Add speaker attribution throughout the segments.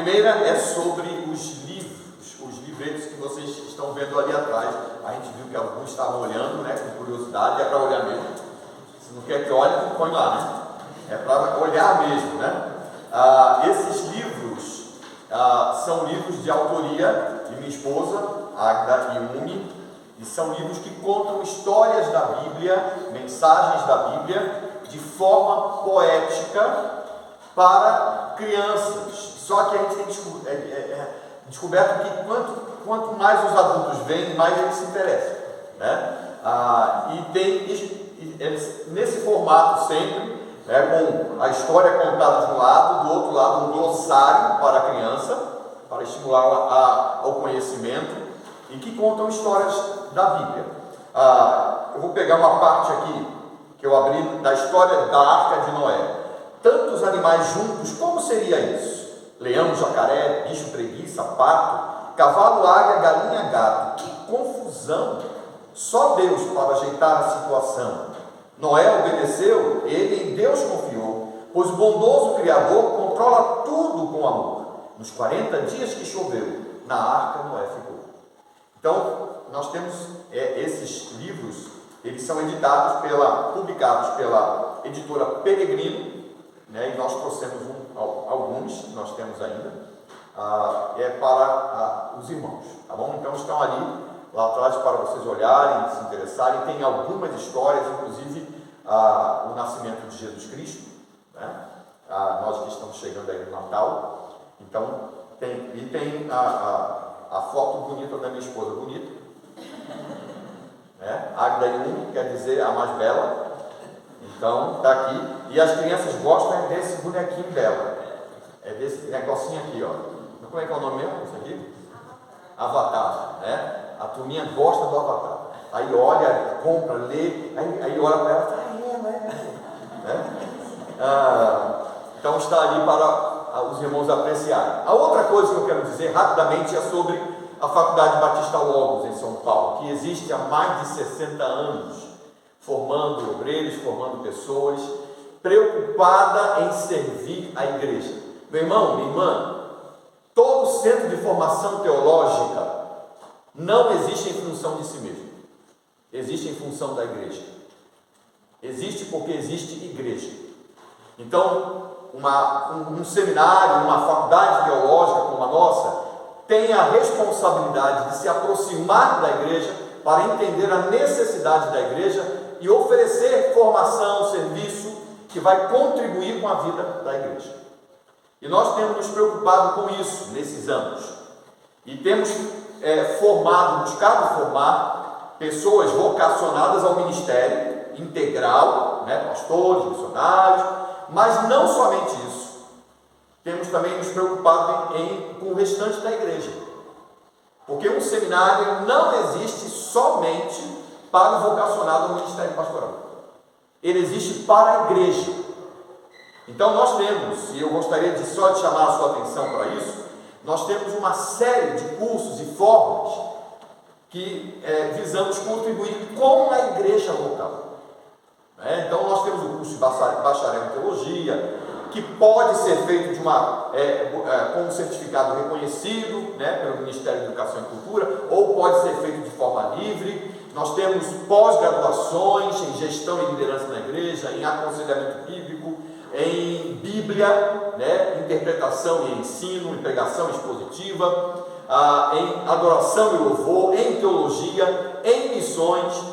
Speaker 1: primeira é sobre os livretos que vocês estão vendo ali atrás. A gente viu que alguns estavam olhando, né, com curiosidade, é para olhar mesmo. Se não quer que olhe, não põe lá, né? É para olhar mesmo, né? Esses livros são livros de autoria de minha esposa, Agda Yumi, e são livros que contam histórias da Bíblia, mensagens da Bíblia, de forma poética para crianças. Só que a gente tem descoberto que quanto mais os adultos veem, mais eles se interessam, né? E tem nesse formato sempre, com a história contada de um lado, do outro lado um glossário para a criança, para estimular ao conhecimento, e que contam histórias da Bíblia. Eu vou pegar uma parte aqui que eu abri da história da Arca de Noé. Tantos animais juntos, como seria isso? Leão, jacaré, bicho, preguiça, pato, cavalo, águia, galinha, gato. Que confusão! Só Deus para ajeitar a situação. Noé obedeceu, ele em Deus confiou, pois o bondoso Criador controla tudo com amor. Nos 40 dias que choveu, na arca Noé ficou. Então, nós temos esses livros, eles são publicados pela editora Peregrino, né, e nós trouxemos alguns, nós temos ainda, para os irmãos, tá bom? Então estão ali, lá atrás, para vocês olharem, se interessarem. Tem algumas histórias, inclusive o nascimento de Jesus Cristo, né? Nós que estamos chegando aí no Natal. Então, tem a foto bonita da minha esposa, bonita, né? Agda Yumi, quer dizer a mais bela. Então, está aqui. E as crianças gostam desse bonequinho dela. É desse negocinho aqui, ó. Como é que é o nome mesmo? Isso aqui? Avatar, né? A turminha gosta do Avatar. Aí olha, compra, lê, aí olha para ela e fala, né? Então está ali para os irmãos apreciarem. A outra coisa que eu quero dizer rapidamente é sobre a Faculdade Batista Logos em São Paulo, que existe há mais de 60 anos, formando obreiros, formando pessoas, preocupada em servir a igreja. Meu irmão, minha irmã, todo centro de formação teológica não existe em função de si mesmo, existe em função da igreja. Existe porque existe igreja. Então, um seminário, uma faculdade teológica como a nossa, tem a responsabilidade de se aproximar da igreja para entender a necessidade da igreja e oferecer formação, serviço que vai contribuir com a vida da igreja. E nós temos nos preocupado com isso nesses anos. E temos buscado formar pessoas vocacionadas ao ministério integral, né, pastores, missionários, mas não somente isso. Temos também nos preocupado com o restante da igreja. Porque um seminário não existe somente para o vocacionado ao ministério pastoral. Ele existe para a igreja. Então nós temos, e eu gostaria de chamar a sua atenção para isso, nós temos uma série de cursos e formas que visamos contribuir com a igreja local. Então nós temos o curso de bacharel em teologia, que pode ser feito com um certificado reconhecido, né, pelo Ministério da Educação e Cultura, ou pode ser feito de forma livre. Nós temos pós-graduações em gestão e liderança na igreja, em aconselhamento bíblico, em Bíblia, né, interpretação e ensino, em pregação expositiva, em adoração e louvor, em teologia, em missões.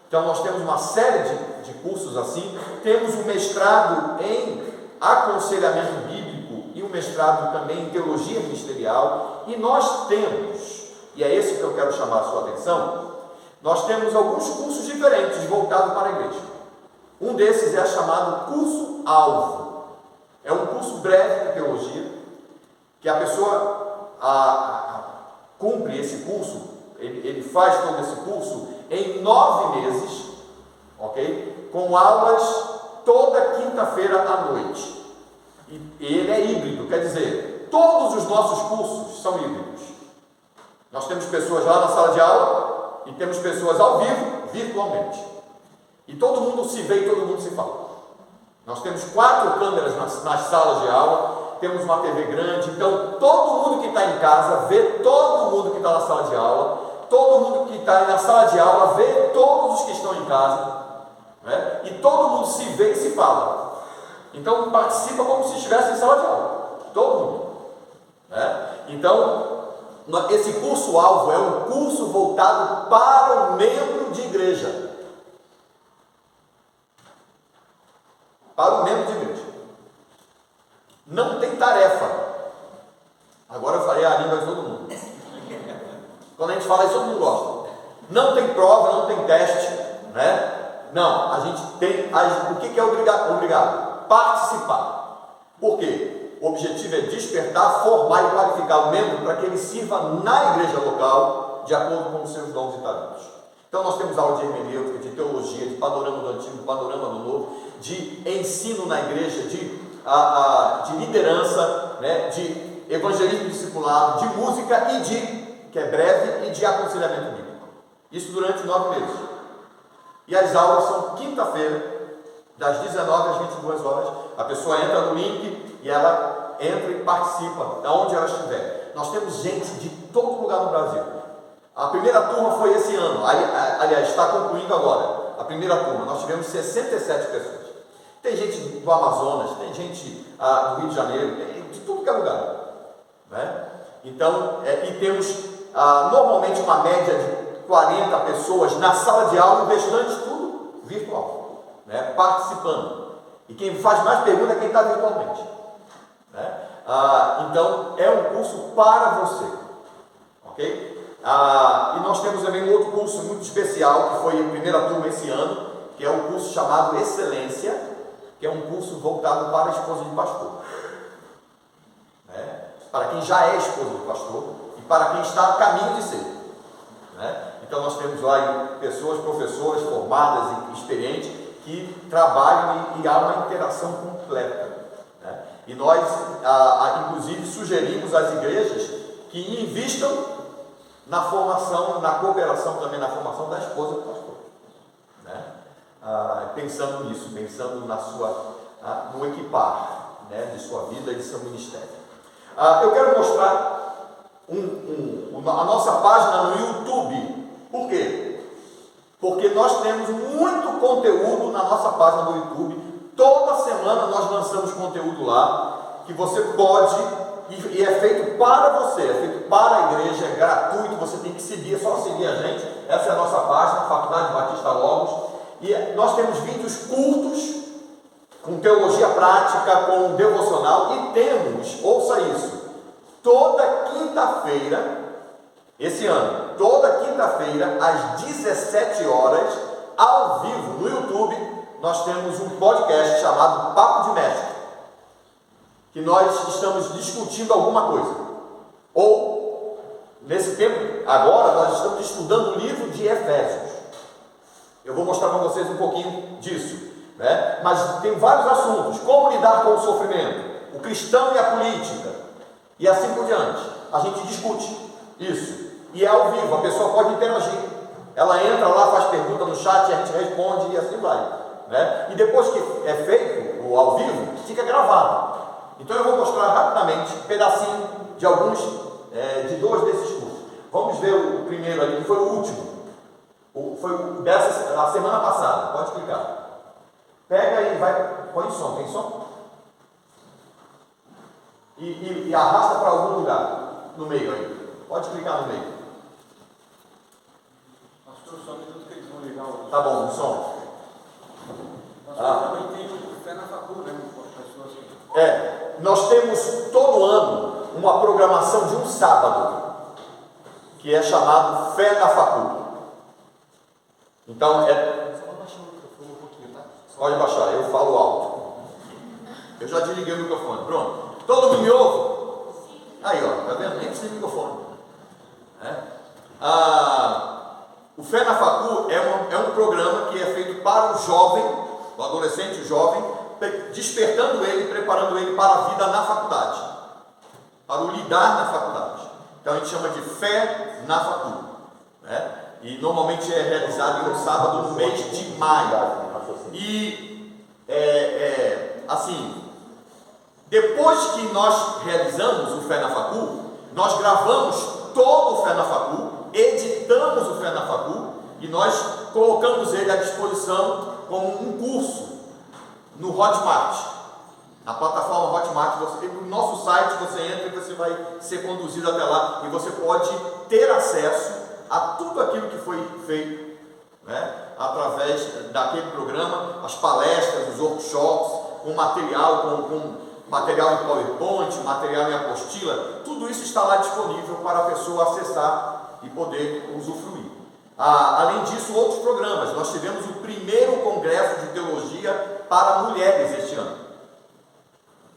Speaker 1: Então nós temos uma série de cursos assim. Temos um mestrado em aconselhamento bíblico e um mestrado também em teologia ministerial. E nós temos, e é esse que eu quero chamar a sua atenção, nós temos alguns cursos diferentes voltados para a igreja. Um desses é chamado curso alvo. É um curso breve de teologia, que a pessoa cumpre esse curso, ele faz todo esse curso em 9 meses, ok? Com aulas toda quinta-feira à noite. E ele é híbrido, quer dizer, todos os nossos cursos são híbridos. Nós temos pessoas lá na sala de aula e temos pessoas ao vivo, virtualmente. E todo mundo se vê e todo mundo se fala. Nós temos 4 câmeras nas salas de aula temos uma TV grande, então todo mundo que está em casa vê todo mundo que está na sala de aula, todo mundo que está na sala de aula vê todos os que estão em casa, né? E todo mundo se vê e se fala. Então participa como se estivesse em sala de aula, todo mundo, né? Então esse curso-alvo é um curso voltado para o membro de igreja. Para o membro de igreja. Não tem tarefa. Agora eu falei a língua de todo mundo. Quando a gente fala isso, todo mundo gosta. Não tem prova, não tem teste, né? Não, a gente tem. O que é obrigado? Participar. Por quê? O objetivo é despertar, formar e qualificar o membro para que ele sirva na igreja local, de acordo com os seus dons e talentos. Então nós temos aula de hermenêutica, de teologia, de panorama do Antigo, panorama do Novo, de ensino na igreja, de liderança, né, de evangelismo discipulado, de música e que é breve, e de aconselhamento bíblico. Isso durante 9 meses. E as aulas são quinta-feira, das 19 às 22 horas. A pessoa entra no link e ela entra e participa, da onde ela estiver. Nós temos gente de todo lugar no Brasil. A primeira turma foi esse ano, aliás, está concluindo agora. A primeira turma, nós tivemos 67 pessoas. Tem gente do Amazonas, tem gente do Rio de Janeiro, de tudo que é lugar, né? Então, e temos normalmente uma média de 40 pessoas na sala de aula, o restante tudo virtual, né? Participando. E quem faz mais pergunta é quem está virtualmente, né? Então, é um curso para você, ok? E nós temos também um outro curso muito especial, que foi a primeira turma esse ano, que é o curso chamado Excelência, que é um curso voltado para a esposa de pastor, né? Para quem já é esposa de pastor e para quem está a caminho de ser, né? Então nós temos lá pessoas, professoras formadas e experientes que trabalham e há uma interação completa, né? E nós inclusive sugerimos às igrejas que invistam na formação, na cooperação também, na formação da esposa do pastor, né? Pensando nisso, pensando no equipar, né, de sua vida e de seu ministério. Eu quero mostrar a nossa página no YouTube. Por quê? Porque nós temos muito conteúdo na nossa página do YouTube. Toda semana nós lançamos conteúdo lá, que você pode, e é feito para você, é feito para a igreja, é gratuito, você tem que seguir, é só seguir a gente. Essa é a nossa página, Faculdade Batista Logos. E nós temos vídeos curtos, com teologia prática, com devocional, e temos, ouça isso, toda quinta-feira, esse ano, toda quinta-feira, às 17 horas, ao vivo, no YouTube, nós temos um podcast chamado Papo de Mestre, que nós estamos discutindo alguma coisa, ou, nesse tempo, agora, nós estamos estudando o livro de Efésios. Eu vou mostrar para vocês um pouquinho disso, né? Mas tem vários assuntos: como lidar com o sofrimento, o cristão e a política, e assim por diante. A gente discute isso, e é ao vivo, a pessoa pode interagir. Ela entra lá, faz pergunta no chat, a gente responde e assim vai, né? E depois que é feito o ao vivo, fica gravado. Então eu vou mostrar rapidamente um pedacinho de alguns, de 2 desses cursos. Vamos ver o primeiro ali, que foi o último. Foi da semana passada. Pode clicar. Pega e vai. Põe som. Tem som? E arrasta para algum lugar no meio aí. Pode clicar no meio.
Speaker 2: Pastor, só um minuto que eles vão ligar o.
Speaker 1: Tá bom, o som.
Speaker 2: Pastor, também tem o Fé na Faculdade, né? Pessoas.
Speaker 1: Nós temos todo ano uma programação de um sábado, que é chamado Fé na Faculdade. Então, pode baixar, eu falo alto. Eu já desliguei o microfone, pronto. Todo mundo me ouve? Aí, ó, tá vendo? Nem precisa de microfone. O Fé na Facu é um programa que é feito para o jovem, o adolescente, o jovem, despertando ele, preparando ele para a vida na faculdade, para o lidar na faculdade. Então a gente chama de Fé na Facu, né? E normalmente é realizado em um sábado no mês de maio. E assim, Depois que nós realizamos o Fé na Facul, nós gravamos todo o Fé na Facul, editamos o Fé na Facul e nós colocamos ele à disposição como um curso no Hotmart. Na plataforma Hotmart, no nosso site você entra e você vai ser conduzido até lá e você pode ter acesso a tudo aquilo que foi feito, né, através daquele programa, as palestras, os workshops, com material em PowerPoint, material em apostila, tudo isso está lá disponível para a pessoa acessar e poder usufruir. Além disso, outros programas. Nós tivemos o primeiro congresso de teologia para mulheres este ano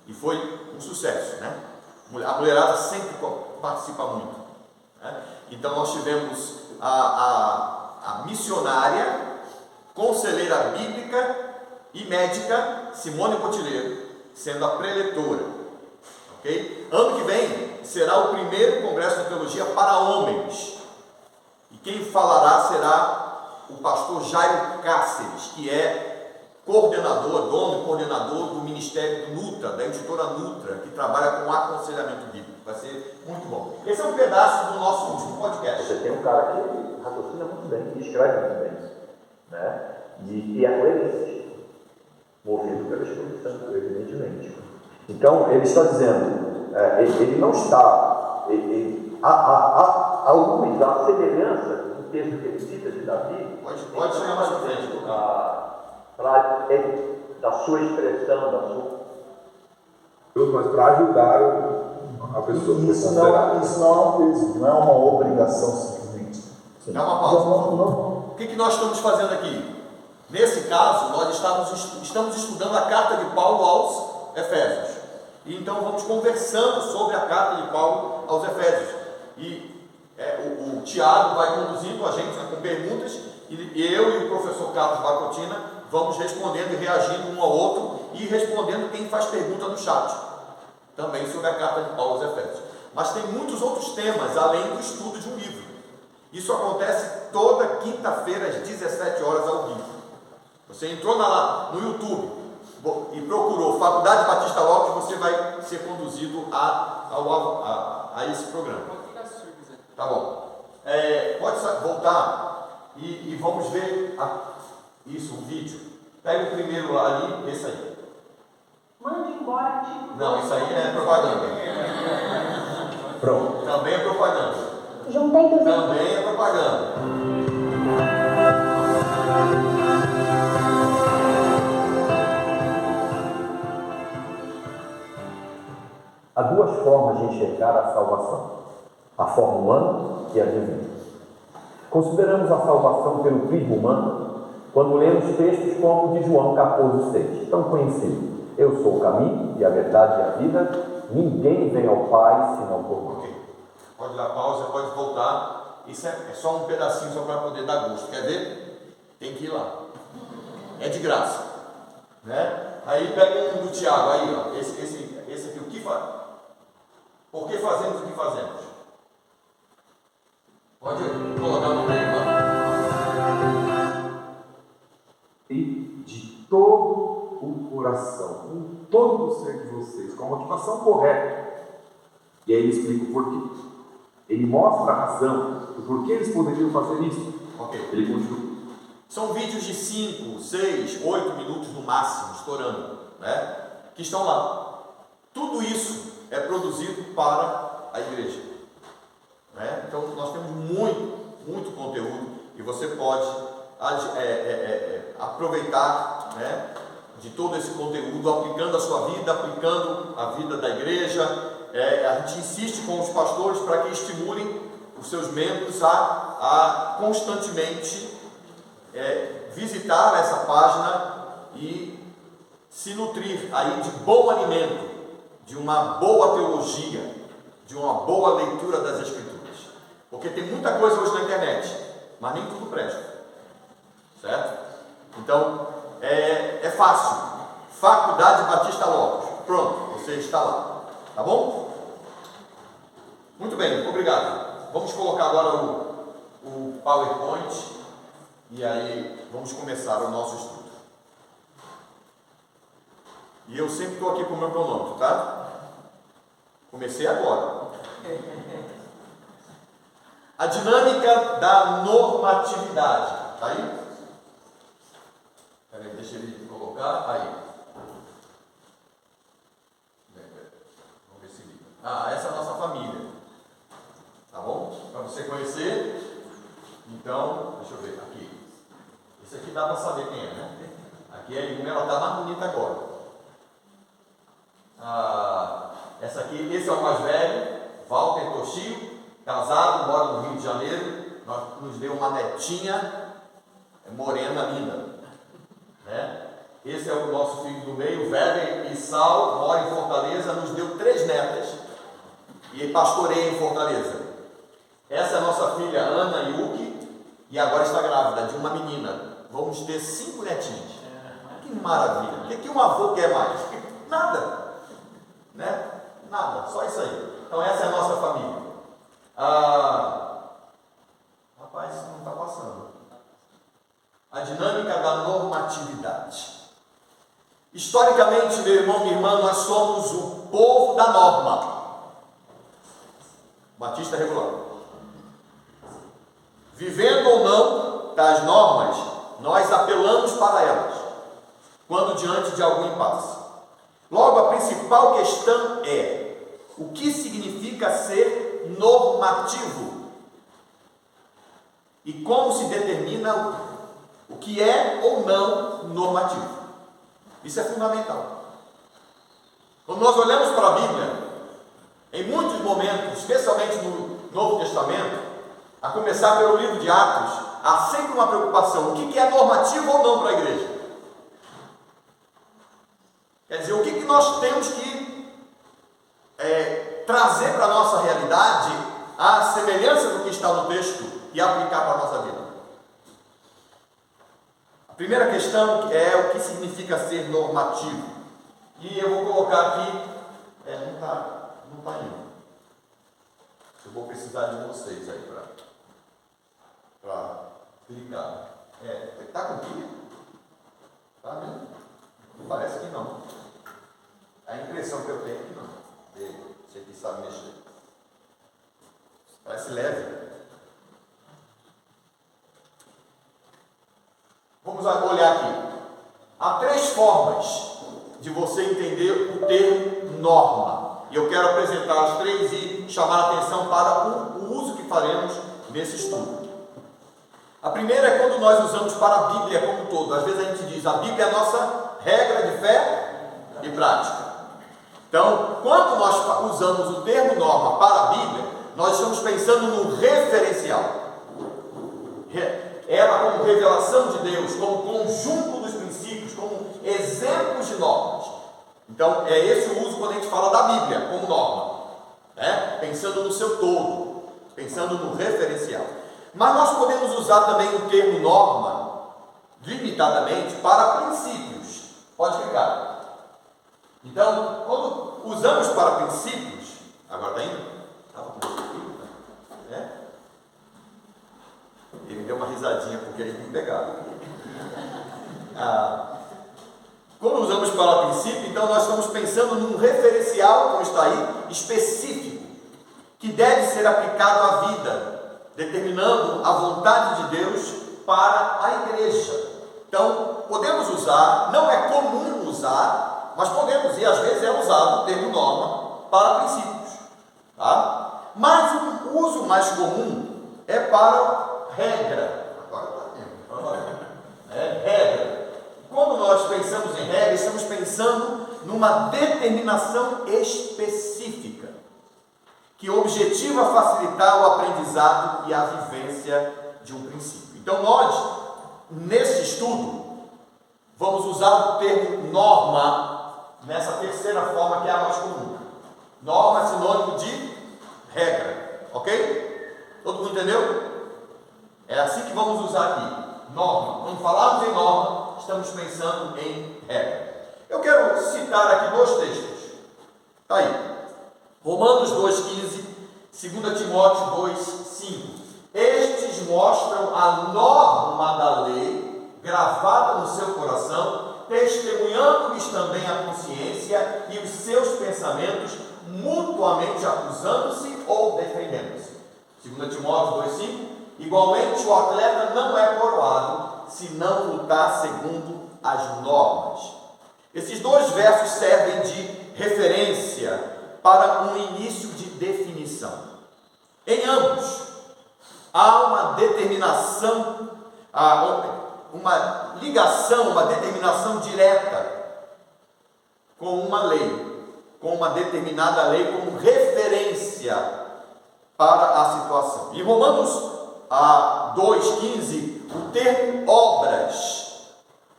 Speaker 1: e foi um sucesso, né? A mulherada sempre participa muito, né? Então nós tivemos a missionária, conselheira bíblica e médica Simone Botileiro sendo a preletora, ok? Ano que vem será o primeiro congresso de teologia para homens e quem falará será o pastor Jairo Cáceres, que é dono e coordenador do Ministério do Nutra, da editora Nutra, que trabalha com aconselhamento bíblico. Vai ser muito bom. Esse é um pedaço do nosso último podcast.
Speaker 3: Você tem um cara que raciocina muito bem, que escreve muito bem, né? E é coerente, movido pelo Espírito Santo, evidentemente. Então, ele está dizendo, ele não está, a luz, a semelhança do texto que ele cita de Davi,
Speaker 1: pode chegar mais à frente,
Speaker 3: da sua expressão, da sua...
Speaker 4: Mas para ajudar a pessoa.
Speaker 5: Isso não é um peso, não é uma obrigação simplesmente.
Speaker 1: Dá uma pausa. O que nós estamos fazendo aqui? Nesse caso, nós estamos estudando a carta de Paulo aos Efésios. E então vamos conversando sobre a carta de Paulo aos Efésios. E o Tiago vai conduzindo a gente com perguntas, e eu e o professor Carlos Bacotina vamos respondendo e reagindo um ao outro e respondendo quem faz pergunta no chat, também sobre a carta de Paulo aos Efésios. Mas tem muitos outros temas, além do estudo de um livro. Isso acontece toda quinta-feira às 17 horas ao vivo. Você entrou no YouTube e procurou Faculdade Batista Lopes, você vai ser conduzido a esse programa. Tá bom. Pode voltar e vamos ver isso, o vídeo. Pega o primeiro ali, esse aí.
Speaker 6: Mande embora, tipo.
Speaker 1: Não, isso aí é propaganda.
Speaker 3: Pronto.
Speaker 1: Também é propaganda.
Speaker 6: Juntei 200.
Speaker 1: Também é propaganda.
Speaker 3: Há duas formas de enxergar a salvação: a forma humana e a divina. Consideramos a salvação pelo prisma humano quando lemos textos como o de João 14,6, tão conhecido. Eu sou o caminho e a verdade e a vida, ninguém vem ao Pai senão por mim.
Speaker 1: Ok. Pode dar pausa, pode voltar. Isso é só um pedacinho só para poder dar gosto. Quer ver? Tem que ir lá. É de graça. Né? Aí pega um do Tiago, aí, ó. Esse aqui, o que faz? Por que fazemos o que fazemos? Pode colocar no meio lá.
Speaker 4: E de todo o coração, com todo o ser de vocês, com a motivação correta. E aí ele explica o porquê. Ele mostra a razão do porquê eles poderiam fazer isso.
Speaker 1: Ok.
Speaker 4: Ele continua.
Speaker 1: São vídeos de 5, 6, 8 minutos no máximo, estourando, né? Que estão lá. Tudo isso é produzido para a igreja, né? Então nós temos muito conteúdo e você pode aproveitar, né, de todo esse conteúdo, aplicando a sua vida, aplicando a vida da igreja. A gente insiste com os pastores para que estimulem os seus membros a constantemente visitar essa página e se nutrir aí de bom alimento, de uma boa teologia, de uma boa leitura das Escrituras. Porque tem muita coisa hoje na internet, mas nem tudo presta. Certo? Então, é fácil. Faculdade Batista Lopes. Pronto, você está lá. Tá bom? Muito bem, obrigado. Vamos colocar agora o PowerPoint e aí vamos começar o nosso estudo. E eu sempre estou aqui com o meu cronômetro, tá? Comecei agora. A dinâmica da normatividade. Tá aí? Peraí, deixa ele colocar. Aí. Vamos ver se liga. Essa é a nossa família. Tá bom? Para você conhecer. Então, deixa eu ver. Aqui. Esse aqui dá para saber quem é, né? Aqui é a Ilma, ela está mais bonita agora. Essa aqui, esse é o mais velho, Walter Toshio, casado, mora no Rio de Janeiro, nos deu uma netinha morena linda, né? Esse é o nosso filho do meio, Weber e Sal, mora em Fortaleza, nos deu 3 netas e pastoreia em Fortaleza. Essa é a nossa filha Ana Yuki e agora está grávida de uma menina. Vamos ter 5 netinhos. Que maravilha! O que um avô quer mais? Nada, né? Nada, só isso aí. Então essa é a nossa família. Rapaz, isso não está passando. A dinâmica da normatividade. Historicamente, meu irmão, minha irmã, nós somos o povo da norma. Batista regular. Vivendo ou não das normas, nós apelamos para elas, quando diante de algum impasse. Logo, a principal questão é: o que significa ser normativo? E como se determina o que é ou não normativo? Isso é fundamental. Quando nós olhamos para a Bíblia, em muitos momentos, especialmente no Novo Testamento, a começar pelo livro de Atos, há sempre uma preocupação: o que é normativo ou não para a igreja? Quer dizer, o que nós temos que trazer para a nossa realidade, a semelhança do que está no texto, e aplicar para a nossa vida. A primeira questão é o que significa ser normativo. E eu vou colocar aqui, não está indo. Eu vou precisar de vocês aí para clicar. Está contigo? Está vendo? Parece que não. A impressão que eu tenho é que não. Você que sabe mexer. Parece leve. Vamos olhar aqui. Há 3 formas de você entender o termo norma. E eu quero apresentar as 3 e chamar a atenção para o uso que faremos nesse estudo. A primeira é quando nós usamos para a Bíblia como um todo. Às vezes a gente diz: a Bíblia é a nossa regra de fé e prática. Então, quando nós usamos o termo norma para a Bíblia, nós estamos pensando no referencial. Ela como revelação de Deus, como conjunto dos princípios, como exemplos de normas. Então, é esse o uso quando a gente fala da Bíblia como norma, né? Pensando no seu todo, pensando no referencial. Mas nós podemos usar também o termo norma, limitadamente, para princípios. Pode clicar. Então, quando usamos para princípios, agora está indo? Estava com isso aqui, né? Ele deu uma risadinha porque ele me pegaram. Quando usamos para princípio, então nós estamos pensando num referencial, como está aí, específico, que deve ser aplicado à vida, determinando a vontade de Deus para a igreja. Então, podemos usar, não é comum usar, mas podemos, e às vezes é usado o termo norma para princípios. Tá? Mas o uso mais comum é para regra. Agora está vendo. Regra. Quando nós pensamos em regra, estamos pensando numa determinação específica, que objetiva facilitar o aprendizado e a vivência de um princípio. Então nós, nesse estudo, vamos usar o termo norma nessa terceira forma, que é a mais comum. Norma é sinônimo de regra, ok? Todo mundo entendeu? É assim que vamos usar aqui. Norma. Quando falarmos em norma, estamos pensando em regra. Eu quero citar aqui 2 textos. Está aí. Romanos 2,15, 2 Timóteo 2,5. Estes mostram a norma da lei gravada no seu coração, testemunhando-lhes também a consciência e os seus pensamentos, mutuamente acusando-se ou defendendo-se. 2 Timóteo 2,5. Igualmente, o atleta não é coroado se não lutar segundo as normas. Esses dois versos servem de referência para um início de definição. Em ambos, há uma determinação, uma ligação, uma determinação direta com uma lei, com uma determinada lei como referência para a situação. Em Romanos 2,15, o termo obras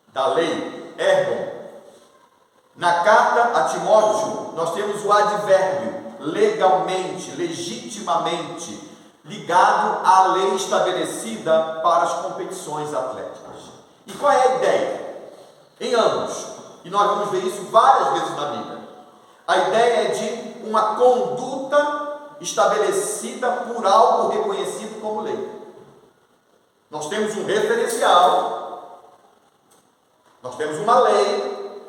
Speaker 1: da lei, ergon. Na carta a Timóteo, nós temos o advérbio legalmente, legitimamente, ligado à lei estabelecida para as competições atléticas. E qual é a ideia? Em ambos, e nós vamos ver isso várias vezes na Bíblia, a ideia é de uma conduta estabelecida por algo reconhecido como lei. Nós temos um referencial, nós temos uma lei,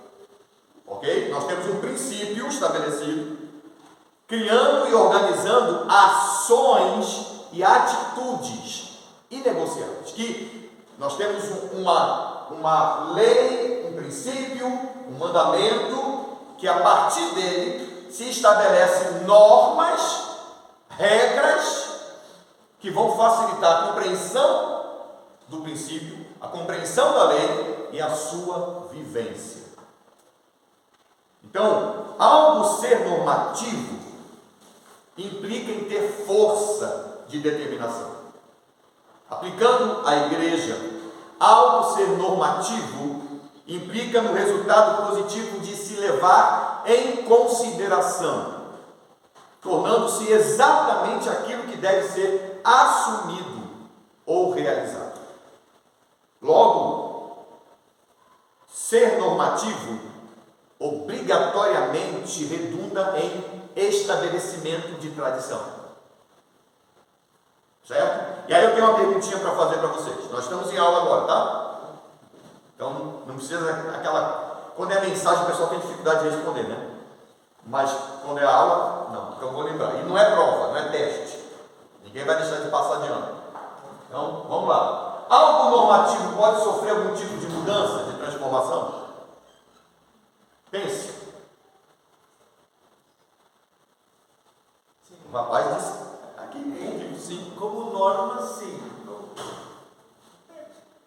Speaker 1: ok? Nós temos um princípio estabelecido, criando e organizando ações e atitudes inegociáveis. Que nós temos uma lei, um princípio, um mandamento, que a partir dele se estabelecem normas, regras, que vão facilitar a compreensão do princípio, a compreensão da lei e a sua vivência. Então, algo ser normativo implica em ter força de determinação. Aplicando à igreja, algo ser normativo implica no resultado positivo de se levar em consideração, tornando-se exatamente aquilo que deve ser assumido ou realizado. Logo, ser normativo obrigatoriamente redunda em estabelecimento de tradição. Certo? E aí eu tenho uma perguntinha para fazer para vocês. Nós estamos em aula agora, tá? Então não precisa aquela... Quando é mensagem o pessoal tem dificuldade de responder, né? Mas quando é aula, não, porque eu vou lembrar. E não é prova, não é teste. Ninguém vai deixar de passar de ano. Então, vamos lá. Algo normativo pode sofrer algum tipo de mudança, de transformação? Pense. Sim. O rapaz disse aqui, sim.
Speaker 2: Como norma, sim.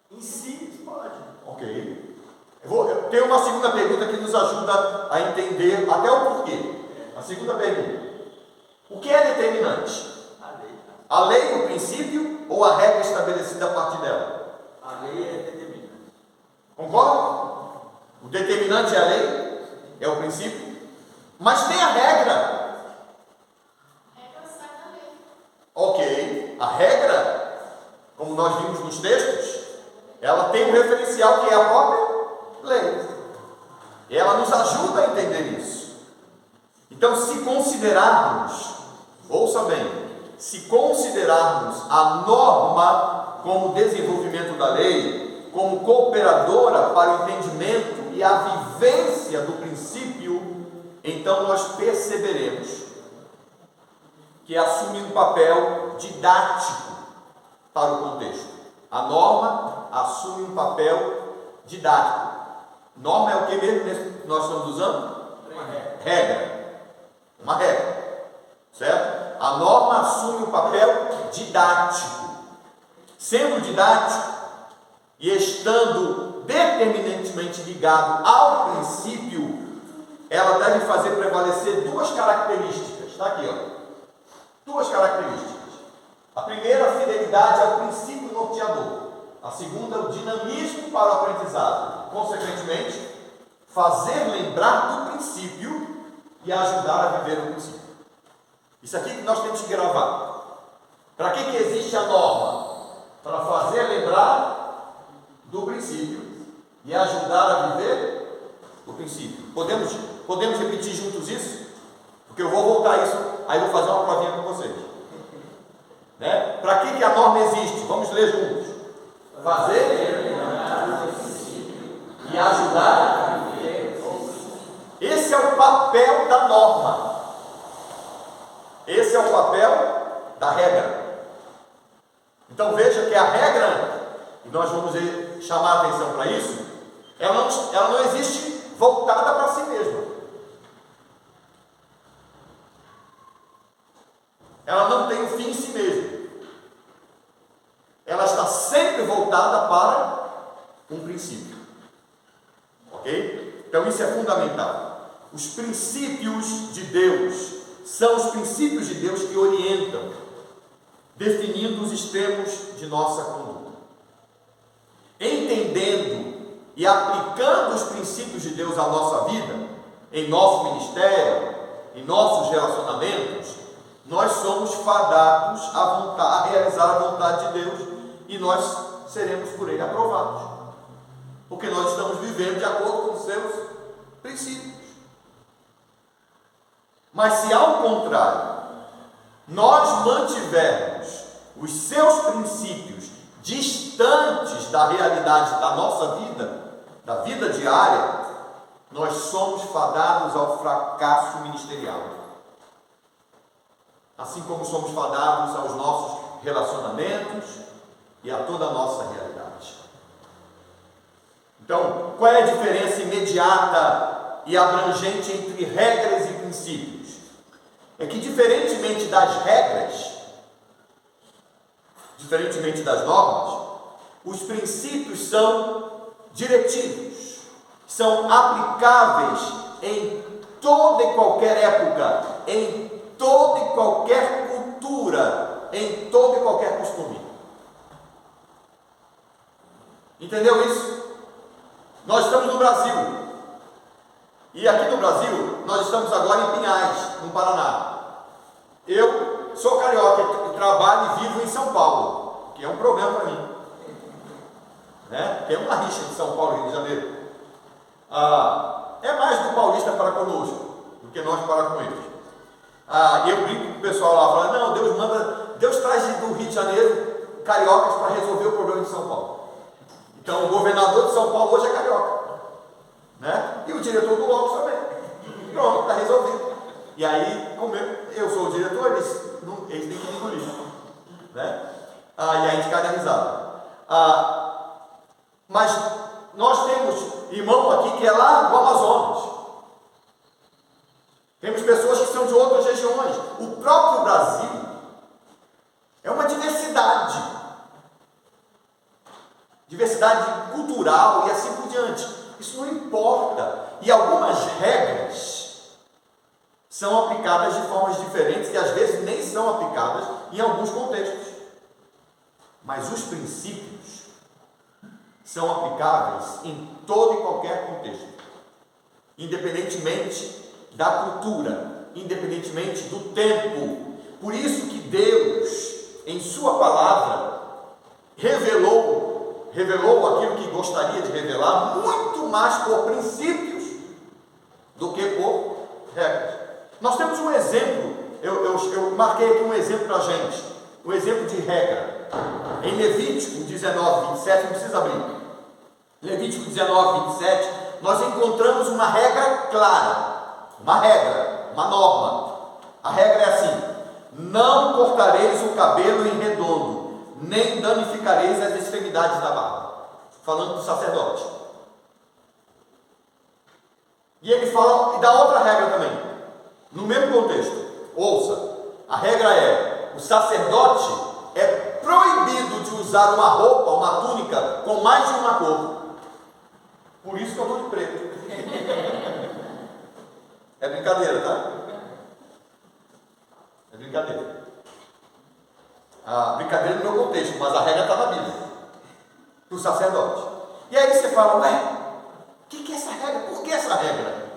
Speaker 2: Em si, pode.
Speaker 1: Ok. Eu tenho uma segunda pergunta que nos ajuda a entender até o porquê. A segunda pergunta: o que é determinante?
Speaker 2: A lei.
Speaker 1: A lei, o princípio, ou a regra estabelecida a partir dela?
Speaker 2: A lei é determinante.
Speaker 1: Concorda? O determinante é a lei, é o princípio, mas tem a regra. Ok, a regra, como nós vimos nos textos, ela tem um referencial que é a própria lei. E ela nos ajuda a entender isso. Então, se considerarmos, ouça bem, se considerarmos a norma como desenvolvimento da lei, como cooperadora para o entendimento e a vivência do princípio, então nós perceberemos que assume um papel didático para o contexto. A norma assume um papel didático. Norma é o que mesmo que nós estamos usando? Regra. Uma regra. Certo? A norma assume um papel didático. Sendo didático e estando determinantemente ligado ao princípio, ela deve fazer prevalecer duas características. Está aqui, ó. Duas características. A primeira, a fidelidade ao princípio norteador. A segunda, o dinamismo para o aprendizado. Consequentemente, fazer lembrar do princípio e ajudar a viver o princípio. Isso aqui que nós temos que gravar. Para que existe a norma? Para fazer lembrar do princípio e ajudar a viver o princípio. Podemos repetir juntos isso? Porque eu vou voltar a isso, aí vou fazer uma provinha com vocês. Né? Para que a norma existe? Vamos ler juntos. Fazer lembrar do princípio e ajudar papel da norma. Esse é o papel da regra. Então veja que a regra, e nós vamos chamar a atenção para isso, ela não existe voltada para si mesma. Ela não tem um fim em si mesma. Ela está sempre voltada para um princípio. Ok? Então isso é fundamental. Os princípios de Deus são os princípios de Deus que orientam, definindo os extremos de nossa conduta. Entendendo e aplicando os princípios de Deus à nossa vida, em nosso ministério, em nossos relacionamentos, nós somos fadados a realizar a vontade de Deus e nós seremos por Ele aprovados, porque nós estamos vivendo de acordo com os seus princípios. Mas se ao contrário, nós mantivermos os seus princípios distantes da realidade da nossa vida, da vida diária, nós somos fadados ao fracasso ministerial. Assim como somos fadados aos nossos relacionamentos e a toda a nossa realidade. Então, qual é a diferença imediata e abrangente entre regras e princípios? É que, diferentemente das regras, diferentemente das normas, os princípios são diretivos, são aplicáveis em toda e qualquer época, em toda e qualquer cultura, em todo e qualquer costume. Entendeu isso? Nós estamos no Brasil, e aqui no Brasil nós estamos agora em Pinhais, no Paraná. Eu sou carioca e trabalho e vivo em São Paulo, que é um problema para mim, né? Tem uma rixa de São Paulo e Rio de Janeiro. É mais do paulista para conosco do que nós para com eles. E eu brinco com o pessoal lá, falando, não, Deus traz do Rio de Janeiro cariocas para resolver o problema de São Paulo. Então o governador de São Paulo hoje é carioca, né? E o diretor do Lopes também. Pronto, está resolvido. E aí, como eu sou o diretor, eles têm que engolir, né? E aí a gente cai na risada. Mas nós temos irmão aqui que é lá do Amazonas. Temos pessoas que são de outras regiões. O próprio Brasil é uma diversidade cultural e assim por diante. Isso não importa. E algumas regras são aplicadas de formas diferentes e às vezes nem são aplicadas em alguns contextos. Mas os princípios são aplicáveis em todo e qualquer contexto, independentemente da cultura, independentemente do tempo. Por isso que Deus, em sua palavra, revelou aquilo que gostaria de revelar, muito mais por princípios do que por regras. Nós temos um exemplo, eu marquei aqui um exemplo para a gente, um exemplo de regra. Em Levítico 19, 27, não precisa abrir. Levítico 19, 27, nós encontramos uma regra clara, uma norma. A regra é assim: não cortareis o cabelo em redondo, nem danificareis as extremidades da barba. Falando do sacerdote. E ele fala, e dá outra regra também, no mesmo contexto. Ouça, a regra é: o sacerdote é proibido de usar uma roupa, uma túnica com mais de uma cor. Por isso que eu estou de preto. É brincadeira, tá? É brincadeira. Brincadeira no meu contexto, mas a regra está na Bíblia. Do sacerdote. E aí você fala, o que é essa regra? Por que essa regra?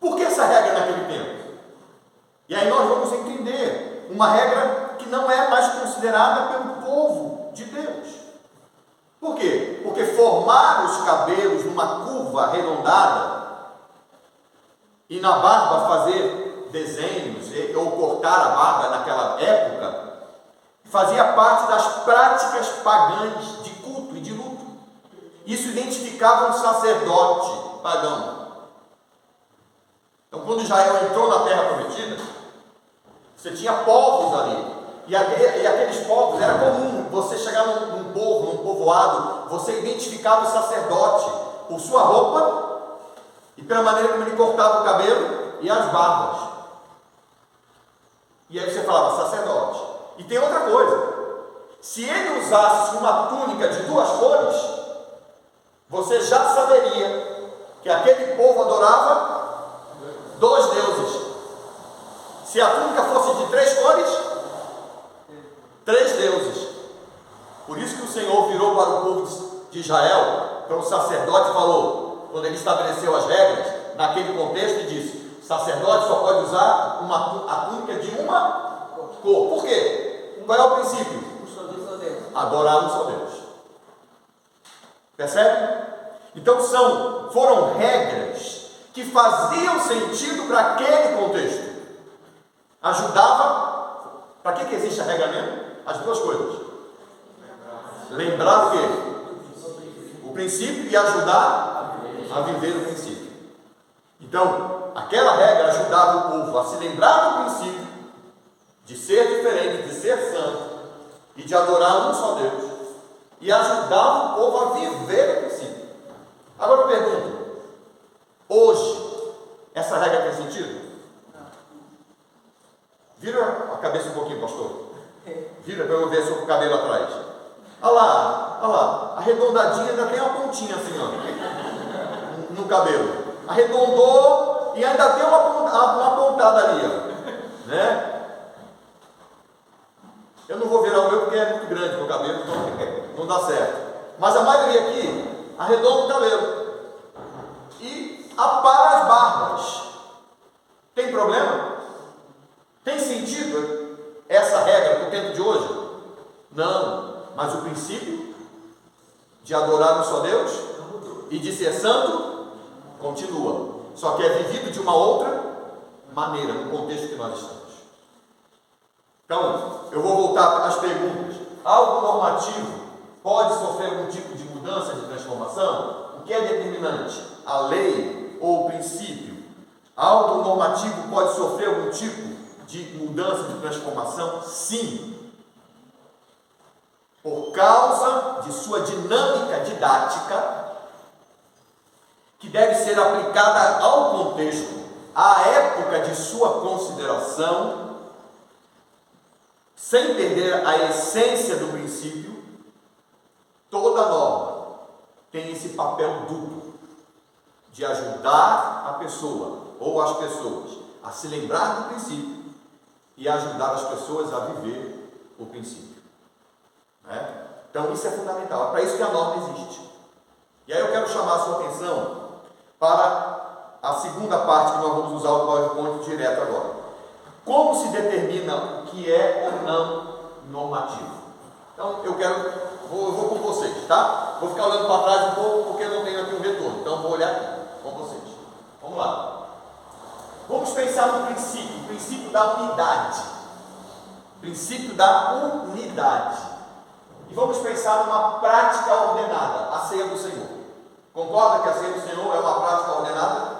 Speaker 1: Por que essa regra naquele tempo? E aí nós vamos entender uma regra que não é mais considerada pelo povo de Deus. Por quê? Porque formar os cabelos numa curva arredondada e na barba fazer desenhos ou cortar a barba naquela época fazia parte das práticas pagãs de culto e de luto. Isso identificava um sacerdote pagão. Então, quando Israel entrou na terra prometida, você tinha povos ali. E aqueles povos, era comum você chegar num povo, num povoado, você identificava o sacerdote por sua roupa e pela maneira como ele cortava o cabelo e as barbas. E aí você falava sacerdote. E tem outra coisa: se ele usasse uma túnica de 2 cores, você já saberia que aquele povo adorava 2 deuses. Se a túnica fosse de 3 cores, 3 deuses. Por isso que o Senhor virou para o povo de Israel, para o sacerdote, e falou, quando ele estabeleceu as regras, naquele contexto, e disse: o sacerdote só pode usar a túnica de uma cor. Por quê? Qual é o princípio? Adorar um só Deus. Percebe? Então foram regras que faziam sentido para aquele contexto. Ajudava. Para que existe a regra mesmo? As 2 coisas. Lembrar o quê? O princípio, e ajudar a viver o princípio. Então, aquela regra ajudava o povo a se lembrar do princípio, de ser diferente, de ser santo e de adorar um só Deus, e ajudava o povo a viver o princípio. Agora eu pergunto: hoje essa regra tem sentido? Vira a cabeça um pouquinho, pastor. Vira para eu ver seu cabelo atrás. Olha lá, arredondadinha, ainda tem uma pontinha assim, ó, no cabelo. Arredondou e ainda tem uma pontada ali, ó, né? Eu não vou virar o meu porque é muito grande o meu cabelo, então não dá certo. Mas a maioria aqui arredonda o cabelo e apara as barbas. Tem problema? Tem sentido essa regra para o tempo de hoje? Não, mas o princípio de adorar um só Deus e de ser santo continua, só que é vivido de uma outra maneira no contexto que nós estamos. Então, eu vou voltar às perguntas. Algo normativo pode sofrer algum tipo de mudança, de transformação? O que é determinante? A lei ou o princípio? Algo normativo pode sofrer algum tipo de mudança, de transformação? Sim. Por causa de sua dinâmica didática, que deve ser aplicada ao contexto, à época de sua consideração, sem perder a essência do princípio. Toda norma tem esse papel duplo, de ajudar a pessoa ou as pessoas a se lembrar do princípio e ajudar as pessoas a viver o princípio. Né? Então isso é fundamental, é para isso que a norma existe. E aí eu quero chamar a sua atenção para a segunda parte que nós vamos usar o PowerPoint direto agora. Como se determina o que é ou não normativo? Então eu vou com vocês, tá? Vou ficar olhando para trás um pouco porque eu não tenho aqui um retorno, então vou olhar aqui com vocês. Vamos lá. Vamos pensar no princípio, o princípio da unidade. Princípio da unidade. E vamos pensar numa prática ordenada, a ceia do Senhor. Concorda que a ceia do Senhor é uma prática ordenada?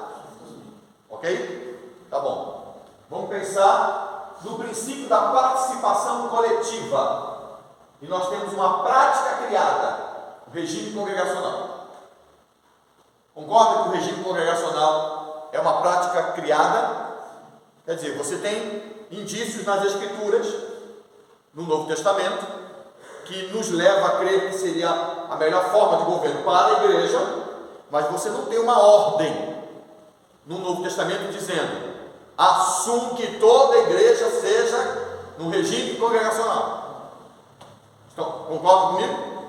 Speaker 1: Ok? Tá bom. Vamos pensar no princípio da participação coletiva. E nós temos uma prática criada, o regime congregacional. Concorda que o regime congregacional é uma prática criada? Quer dizer, você tem indícios nas Escrituras, no Novo Testamento, que nos leva a crer que seria a melhor forma de governo para a igreja, mas você não tem uma ordem no Novo Testamento dizendo: assume que toda a igreja seja no regime congregacional. Então, concordam comigo?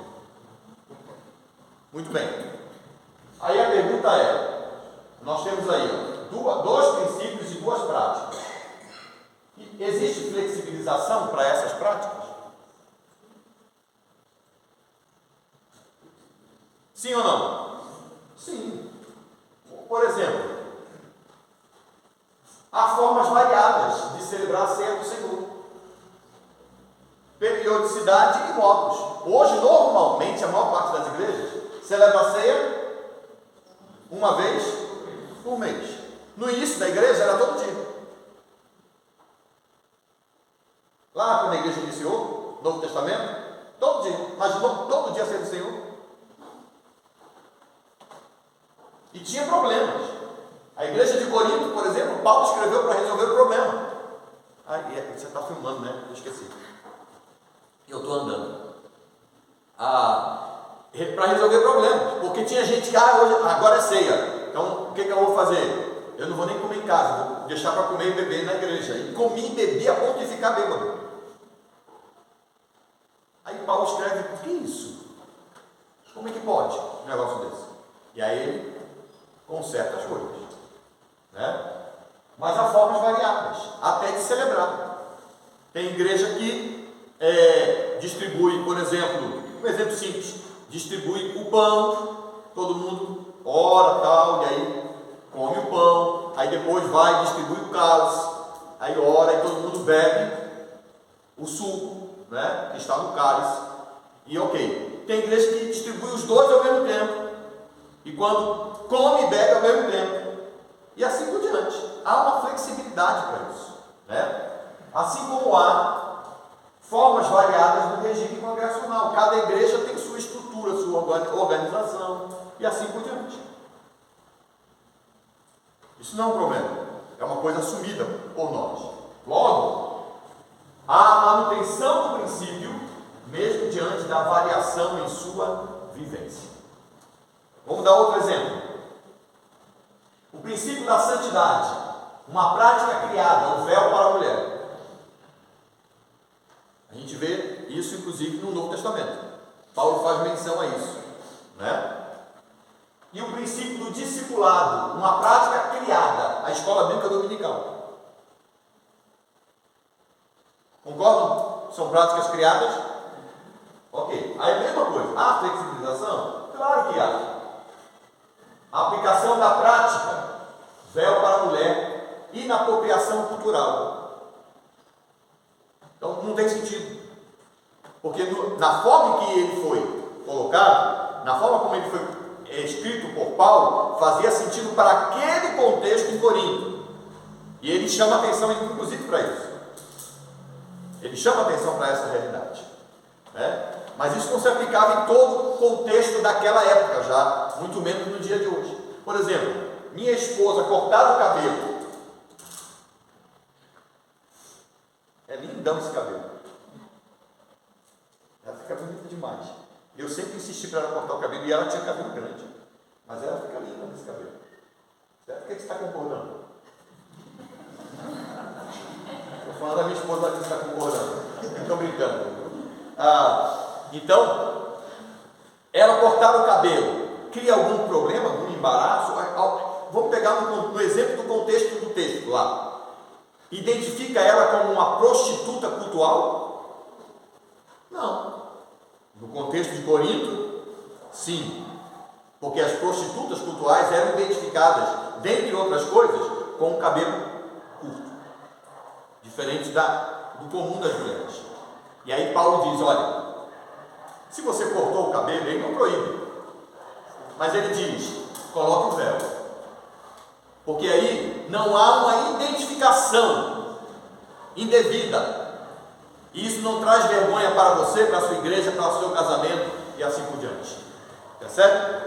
Speaker 1: Muito bem. Aí a pergunta é: nós temos aí dois princípios e 2 práticas. E existe flexibilização para essas práticas? Sim ou não? Sim. Por exemplo, há formas variadas de celebrar a ceia do Senhor. Periodicidade e modos. Hoje, normalmente, a maior parte das igrejas celebra a ceia uma vez por mês. No início da igreja era todo dia. Lá quando a igreja iniciou, Novo Testamento, todo dia. Mas todo dia ceia do Senhor. E tinha problemas. A igreja de Corinto, por exemplo, Paulo escreveu para resolver o problema. Você está filmando, né? Eu esqueci. Eu estou andando. Para resolver problemas. Porque tinha gente que, hoje, agora é ceia. Então, o que eu vou fazer? Eu não vou nem comer em casa, vou deixar para comer e beber na igreja. E comi e bebi a ponto de ficar bêbado. Aí Paulo escreve, por que isso? Como é que pode um negócio desse? E aí ele conserta as coisas, né? Mas há formas variadas, até de celebrar. Tem igreja que distribui, por exemplo, um exemplo simples, distribui o pão, todo mundo ora, tal, e aí come o pão, aí depois vai e distribui o cálice, aí ora e todo mundo bebe o suco, né, que está no cálice, e ok. Tem igreja que distribui os dois ao mesmo tempo, e quando come e bebe ao mesmo tempo, e assim por diante. Há uma flexibilidade para isso, né? Assim como há formas variadas do regime congregacional. Cada igreja tem sua estrutura, sua organização, e assim por diante. Isso não é um problema, é uma coisa assumida por nós. Logo, há a manutenção do princípio, mesmo diante da variação em sua vivência. Vamos dar outro exemplo. O princípio da santidade, uma prática criada, o véu para a mulher. A gente vê isso, inclusive, no Novo Testamento. Paulo faz menção a isso, né? E o princípio do discipulado, uma prática criada, a escola bíblica dominical. Concordam? São práticas criadas? Ok. Aí a mesma coisa. Há flexibilização? Claro que há. A aplicação da prática, véu para a mulher, inapropriação cultural. Então não tem sentido. Porque na forma que ele foi colocado, na forma como ele foi escrito por Paulo, fazia sentido para aquele contexto em Corinto. E ele chama atenção, inclusive, para isso. Ele chama atenção para essa realidade, né? Mas isso não se aplicava em todo o contexto daquela época já, muito menos no dia de hoje. Por exemplo, minha esposa cortar o cabelo. É lindão esse cabelo. Ela fica bonita demais. Eu sempre insisti para ela cortar o cabelo, e ela tinha cabelo grande. Mas ela fica linda nesse cabelo. Certo? Por que você está concordando? Estou falando da minha esposa que está concordando. Estou brincando. Então, ela cortar o cabelo cria algum problema, algum embaraço? Vamos pegar no exemplo do contexto do texto lá. Identifica ela como uma prostituta cultual? Não. No contexto de Corinto, sim. Porque as prostitutas cultuais eram identificadas, dentre outras coisas, com o cabelo curto. Diferente do comum das mulheres. E aí Paulo diz, olha, se você cortou o cabelo, ele não proíbe. Mas ele diz, coloque o véu. Porque aí não há uma identificação indevida. E isso não traz vergonha para você, para a sua igreja, para o seu casamento e assim por diante. Percebe?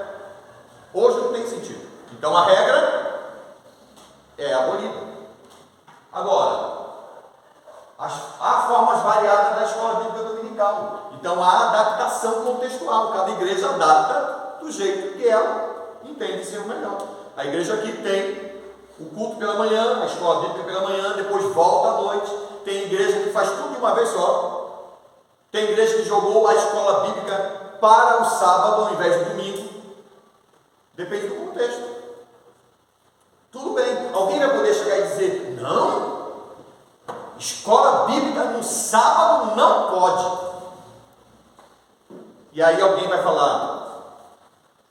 Speaker 1: Hoje não tem sentido. Então a regra é abolida. Agora, há formas variadas da escola bíblica dominical. Então há adaptação contextual. Cada igreja adapta do jeito que ela entende ser o melhor. A igreja aqui tem o culto pela manhã, a escola bíblica pela manhã, depois volta à noite. Tem igreja que faz tudo de uma vez só. Tem igreja que jogou a escola bíblica para o sábado ao invés do domingo. Depende do contexto. Tudo bem. Alguém vai poder chegar e dizer, não, escola bíblica no sábado não pode. E aí alguém vai falar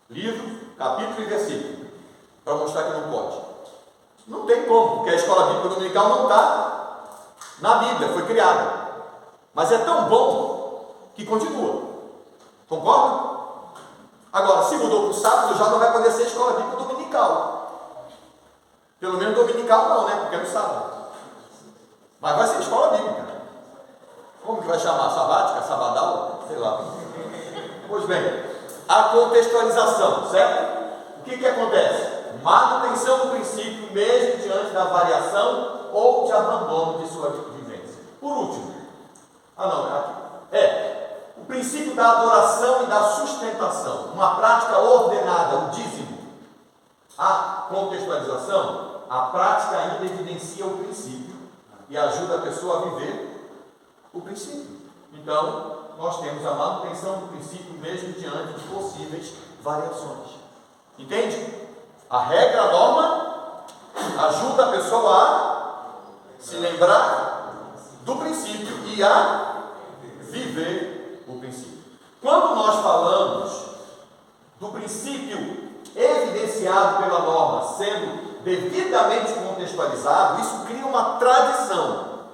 Speaker 1: livro, capítulo e versículo para mostrar que não pode. Não tem como, porque a escola bíblica dominical não está na Bíblia, foi criada. Mas é tão bom que continua. Concorda? Agora, se mudou para o sábado, já não vai poder ser escola bíblica dominical. Pelo menos dominical não, né? Porque é no sábado. Mas vai ser escola bíblica. Como que vai chamar? Sabática? Sabadal? Sei lá. Pois bem, a contextualização, certo? O que acontece? Manutenção do princípio mesmo diante da variação ou de abandono de sua vivência. Por último, o princípio da adoração e da sustentação, uma prática ordenada, o dízimo. A contextualização, a prática ainda evidencia o princípio e ajuda a pessoa a viver o princípio. Então, nós temos a manutenção do princípio mesmo diante de possíveis variações. Entende? A regra, a norma, ajuda a pessoa a se lembrar do princípio e a viver o princípio. Quando nós falamos do princípio evidenciado pela norma sendo devidamente contextualizado, isso cria uma tradição,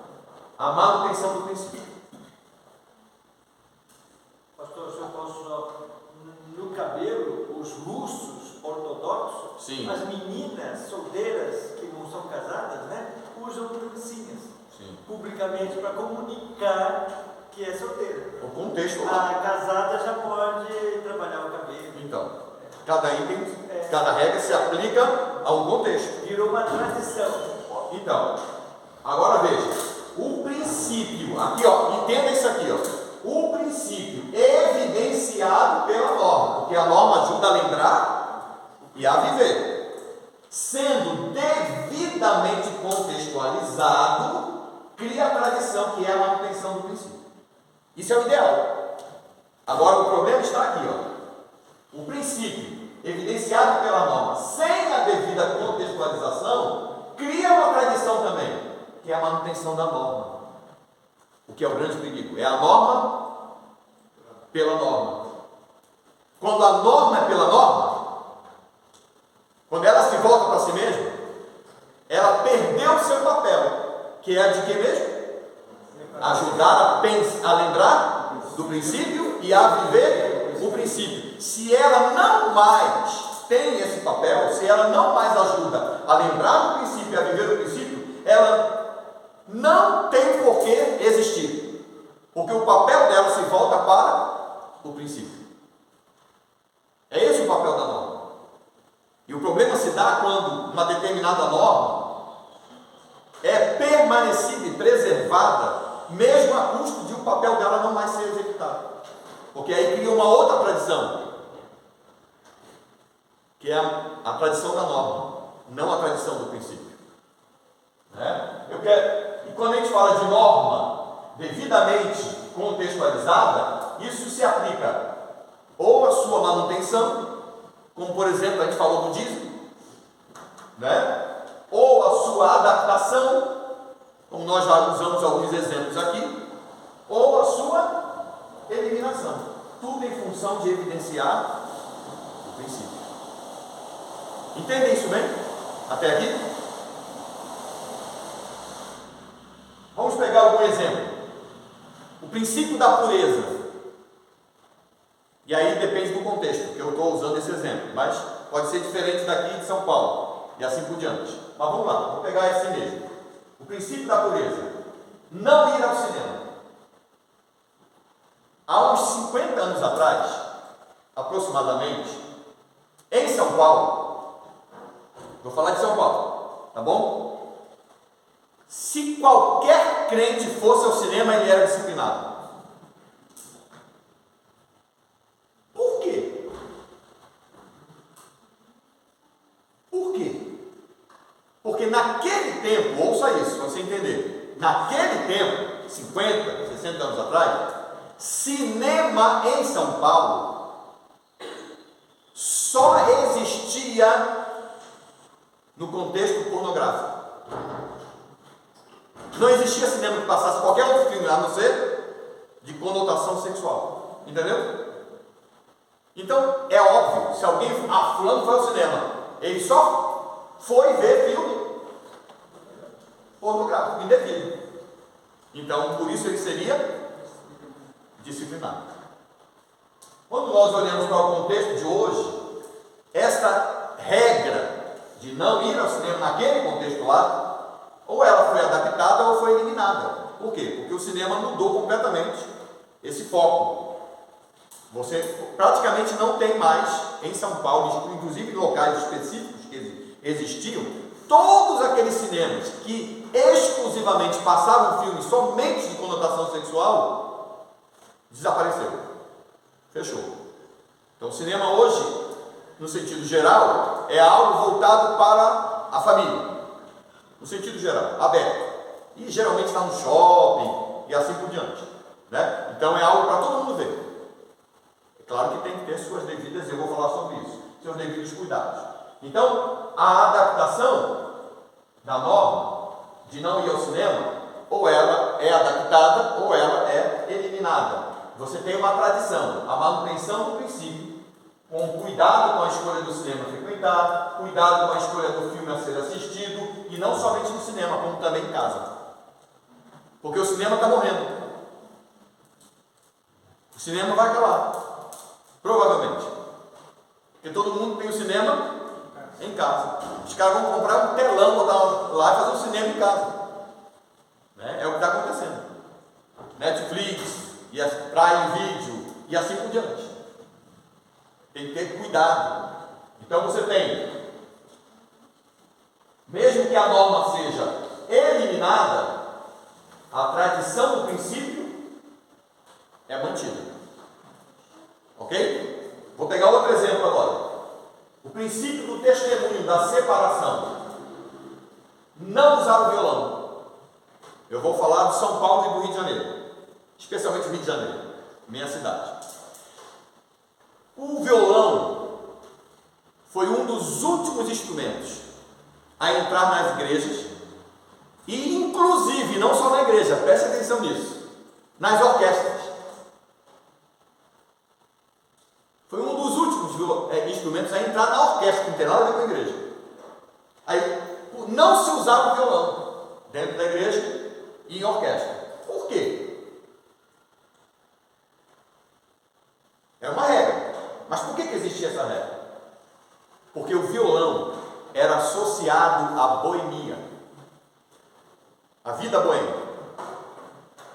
Speaker 1: a manutenção do princípio.
Speaker 2: Pastor, se eu posso, no cabelo, os russos ortodoxos,
Speaker 1: Sim.
Speaker 2: as meninas solteiras que não são casadas, né, usam trancinhas publicamente para comunicar que é solteira.
Speaker 1: O contexto.
Speaker 2: A casada já pode trabalhar o cabelo.
Speaker 1: Então, cada item, cada regra se aplica a um contexto.
Speaker 2: Virou uma tradição.
Speaker 1: Então, agora veja, o princípio, aqui ó, entenda isso aqui ó. O princípio evidenciado pela norma, porque a norma ajuda a lembrar e a viver, sendo devidamente contextualizado, cria a tradição que é a manutenção do princípio. Isso é o ideal. Agora o problema está aqui, ó. O princípio evidenciado pela norma, sem a devida contextualização, cria uma tradição também, que é a manutenção da norma. O que é o grande perigo? É a norma pela norma. Quando a norma é pela norma, quando ela se volta para si mesma, ela perdeu o seu papel, que é de que mesmo? Ajudar a lembrar do princípio e a viver o princípio. Se ela não mais tem esse papel, se ela não mais ajuda a lembrar do princípio e a viver o princípio, ela não tem por que existir, porque o papel dela se volta para o princípio. É esse o papel da norma. E o problema se dá quando uma determinada norma é permanecida e preservada, mesmo a custo de o papel dela não mais ser executado, porque aí cria uma outra tradição, que é a tradição da norma, não a tradição do princípio. E quando a gente fala de norma devidamente contextualizada, isso se aplica ou à sua manutenção, como por exemplo a gente falou do dízimo, ou à sua adaptação, como nós já usamos alguns exemplos aqui, ou a sua eliminação. Tudo em função de evidenciar o princípio. Entendem isso bem? Até aqui? Vamos pegar algum exemplo. O princípio da pureza. E aí depende do contexto, que eu estou usando esse exemplo, mas pode ser diferente daqui de São Paulo, e assim por diante. Mas vamos lá, vou pegar esse mesmo. O princípio da pureza. Não ir ao cinema. Há uns 50 anos atrás, aproximadamente, em São Paulo, vou falar de São Paulo, tá bom? Se qualquer crente fosse ao cinema, ele era disciplinado. Por quê? Por quê? Porque naquele tempo, ouça isso, para você entender, naquele tempo, 50, 60 anos atrás, cinema em São Paulo só existia no contexto pornográfico. Não existia cinema que passasse qualquer outro filme, a não ser de conotação sexual. Entendeu? Então, é óbvio, se alguém, fulano foi ao cinema, ele só foi ver filme pornográfico, indevido. Então, por isso ele seria disciplinado. Quando nós olhamos para o contexto de hoje, esta regra de não ir ao cinema naquele contexto lá, ou ela foi adaptada ou foi eliminada. Por quê? Porque o cinema mudou completamente esse foco. Você praticamente não tem mais em São Paulo, inclusive em locais específicos que existiam, todos aqueles cinemas que exclusivamente passavam filmes somente de conotação sexual, desapareceu. Fechou. Então o cinema hoje, no sentido geral, é algo voltado para a família. No sentido geral, aberto. E geralmente está no shopping e assim por diante. Né? Então é algo para todo mundo ver. É claro que tem que ter suas devidas, eu vou falar sobre isso, seus devidos cuidados. Então, a adaptação da norma de não ir ao cinema, ou ela é adaptada ou ela é eliminada. Você tem uma tradição, a manutenção do princípio, com cuidado com a escolha do cinema frequentado, cuidado com a escolha do filme a ser assistido, e não somente no cinema, como também em casa. Porque o cinema está morrendo. O cinema vai acabar. Provavelmente. Porque todo mundo tem o cinema em casa. Os caras vão comprar um telão, botar lá e fazer um cinema em casa. Né? É o que está acontecendo. Netflix, e a Prime Video, e assim por diante. Tem que ter cuidado. Então você tem, mesmo que a norma seja eliminada, a tradição do princípio é mantida. Ok? Vou pegar outro exemplo agora. O princípio do testemunho da separação. Não usar o violão. Eu vou falar de São Paulo e do Rio de Janeiro. Especialmente o Rio de Janeiro, minha cidade. O violão foi um dos últimos instrumentos a entrar nas igrejas. E inclusive, não só na igreja, preste atenção nisso, nas orquestras. Foi um dos últimos instrumentos a entrar na orquestra, que não tem nada a ver com a igreja. Aí, não se usava o violão dentro da igreja e em orquestra. Por quê? É uma regra. Mas por que existia essa regra? Porque o violão era associado à boemia. A vida boêmia,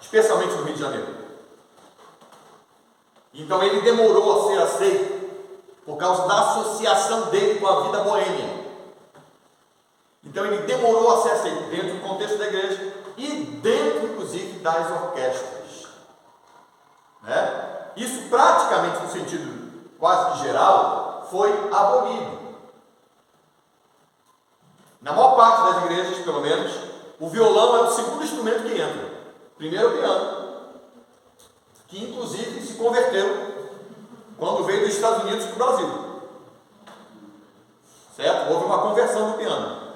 Speaker 1: especialmente no Rio de Janeiro. Então ele demorou a ser aceito por causa da associação dele com a vida boêmia. Então ele demorou a ser aceito dentro do contexto da igreja e dentro, inclusive, das orquestras. Né? Isso praticamente, no sentido quase que geral, foi abolido. Na maior parte das igrejas, pelo menos, o violão é o segundo instrumento que entra. Primeiro o piano, que inclusive se converteu quando veio dos Estados Unidos para o Brasil. Certo? Houve uma conversão do piano.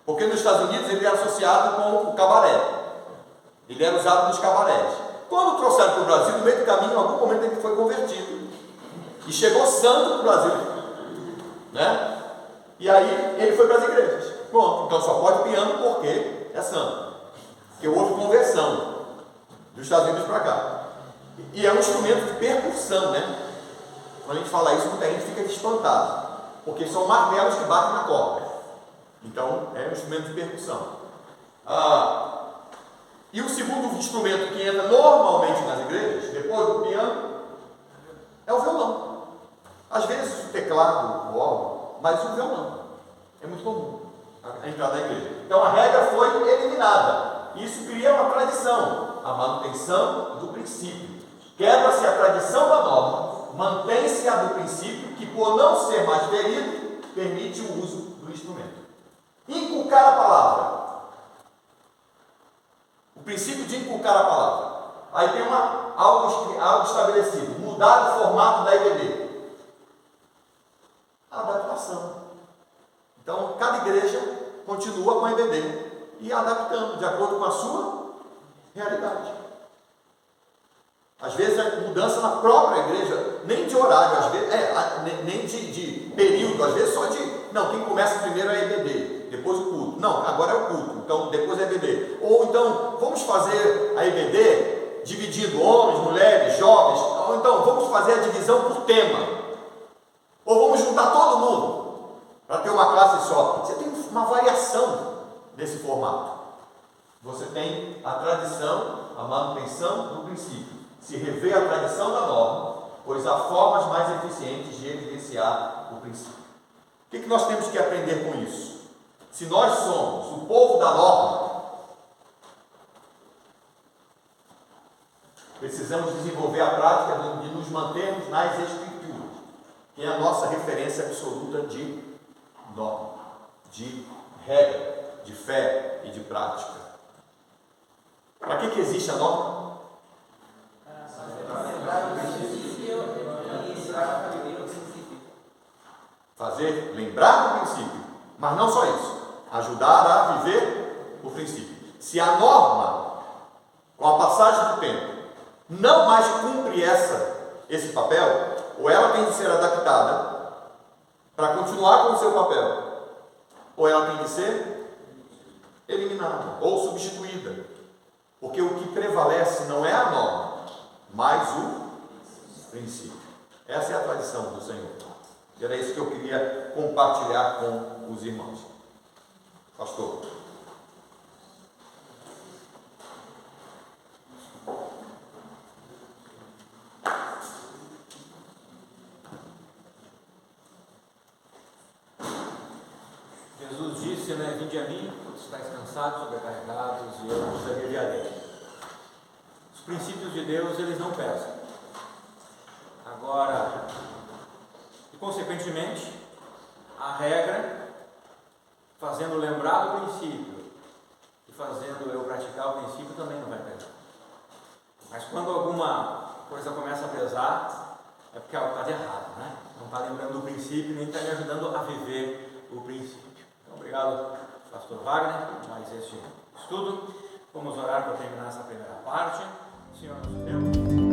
Speaker 1: Porque nos Estados Unidos ele era associado com o cabaré. Ele era usado nos cabarés. Quando trouxeram para o Brasil, no meio do caminho, em algum momento ele foi convertido. E chegou santo para o Brasil. Né? E aí ele foi para as igrejas. Pronto, então só pode piano porque é santo. Porque houve conversão dos Estados Unidos para cá. E é um instrumento de percussão, né? Quando a gente fala isso, muita gente fica espantado. Porque são martelos que batem na corda. Então, é um instrumento de percussão. E o segundo instrumento que entra normalmente nas igrejas, depois do piano, é o violão. Às vezes o teclado, o órgão, mas o violão. É muito comum a entrada na igreja. Então a regra foi eliminada. Isso cria uma tradição, a manutenção do princípio. Quebra-se a tradição da norma, mantém-se a do princípio, que por não ser mais ferido, permite o uso do instrumento. Inculcar a palavra. O princípio de inculcar a palavra. Aí tem algo estabelecido. Mudar o formato da EBD. Adaptação. Então, cada igreja continua com a EBD e adaptando de acordo com a sua realidade. Às vezes é mudança na própria igreja, nem de horário, às vezes, nem de período, às vezes só de. Não, quem começa primeiro é a EBD, depois o culto. Não, agora é o culto, então depois é a EBD. Ou então, vamos fazer a EBD dividindo homens, mulheres, jovens. Ou então, vamos fazer a divisão por tema. Ou vamos juntar todo mundo para ter uma classe só. Você tem uma variação desse formato. Você tem a tradição, a manutenção do princípio. Se revê a tradição da norma, pois há formas mais eficientes de evidenciar o princípio. O que nós temos que aprender com isso? Se nós somos o povo da norma, precisamos desenvolver a prática de nos mantermos nas Escrituras, que é a nossa referência absoluta de norma, de regra, de fé e de prática. Para que existe a norma? Fazer lembrar do princípio, mas não só isso, ajudar a viver o princípio. Se a norma, com a passagem do tempo, não mais cumpre esse papel, ou ela tem de ser adaptada para continuar com o seu papel, ou ela tem de ser eliminada ou substituída, porque o que prevalece não é a norma, mas o princípio. Essa é a tradição do Senhor. E era isso que eu queria compartilhar com os irmãos. Pastor.
Speaker 7: Jesus disse, né, vinde a mim, todos estáis cansados, sobrecarregados, e eu vos aliviarei. Os princípios de Deus, eles não pesam. Agora, e consequentemente, a regra, fazendo lembrar do princípio e fazendo eu praticar o princípio, também não vai pesar. Mas quando alguma coisa começa a pesar, é porque algo está de errado, né? Não está lembrando do princípio, nem está me ajudando a viver o princípio. Então, obrigado, pastor Wagner, por mais este estudo. Vamos orar para terminar essa primeira parte. Senhor, nosso Deus.